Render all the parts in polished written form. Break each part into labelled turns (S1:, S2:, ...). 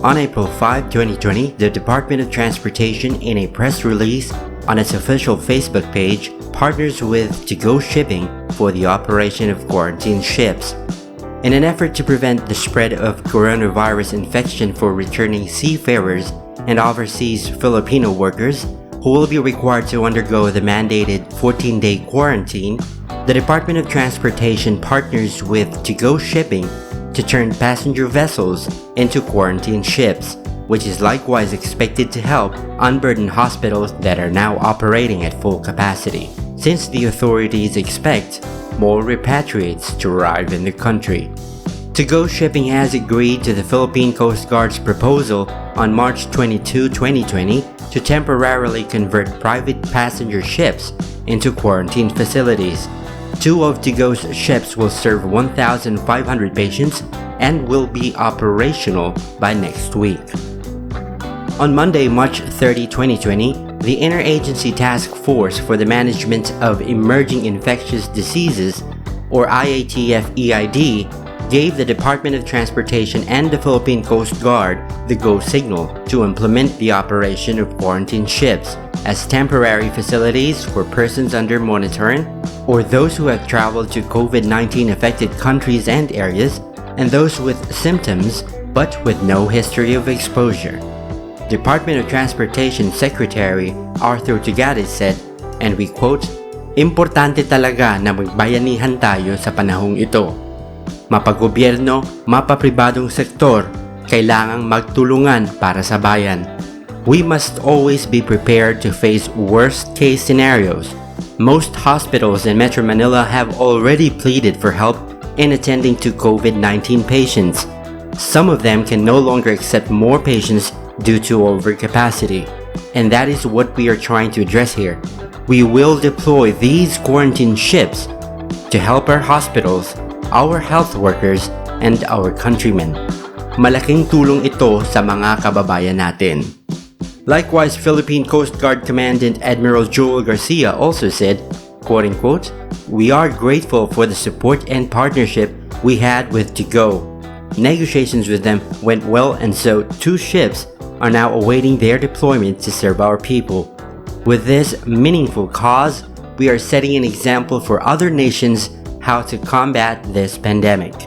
S1: On April 5, 2020, the Department of Transportation, in a press release on its official Facebook page, partners with To-Go Shipping for the operation of quarantine ships. In an effort to prevent the spread of coronavirus infection for returning seafarers and overseas Filipino workers who will be required to undergo the mandated 14-day quarantine, the Department of Transportation partners with To-Go Shipping to turn passenger vessels into quarantine ships, which is likewise expected to help unburden hospitals that are now operating at full capacity, since the authorities expect more repatriates to arrive in the country. To-Go Shipping has agreed to the Philippine Coast Guard's proposal on March 22, 2020 to temporarily convert private passenger ships into quarantine facilities. Two of To-Go's ships will serve 1,500 patients and will be operational by next week. On Monday, March 30, 2020, the Interagency Task Force for the Management of Emerging Infectious Diseases, or IATF-EID, gave the Department of Transportation and the Philippine Coast Guard the go signal to implement the operation of quarantine ships as temporary facilities for persons under monitoring or those who have traveled to COVID-19 affected countries and areas, and those with symptoms but with no history of exposure. Department of Transportation Secretary Arthur Tugades said, and we quote, "Importante talaga na magbayanihan tayo sa panahong ito. Mapagobyerno, mapapribadong sektor, kailangang magtulungan para sa bayan. We must always be prepared to face worst-case scenarios. Most hospitals in Metro Manila have already pleaded for help in attending to COVID-19 patients. Some of them can no longer accept more patients due to overcapacity, and that is what we are trying to address here. We will deploy these quarantine ships to help our hospitals, our health workers, and our countrymen. Malaking tulong ito sa mga kababayan natin." Likewise, Philippine Coast Guard Commandant Admiral Joel Garcia also said, quote-unquote, "We are grateful for the support and partnership we had with To-Go. Negotiations with them went well, and so 2 ships are now awaiting their deployment to serve our people. With this meaningful cause, we are setting an example for other nations how to combat this pandemic."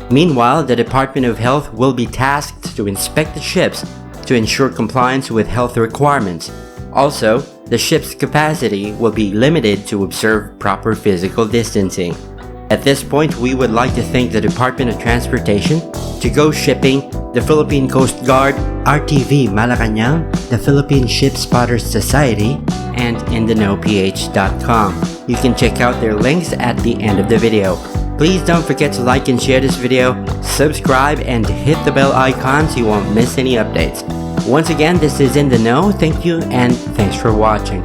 S1: Meanwhile, the Department of Health will be tasked to inspect the ships to ensure compliance with health requirements. Also, the ship's capacity will be limited to observe proper physical distancing. At this point, we would like to thank the Department of Transportation, To-Go Shipping, the Philippine Coast Guard, RTV Malacanang, the Philippine Ship Spotters Society, and InTheKnowPH.com. You can check out their links at the end of the video. Please don't forget to like and share this video, subscribe, and hit the bell icon so you won't miss any updates. Once again, this is In The Know. Thank you, and thanks for watching.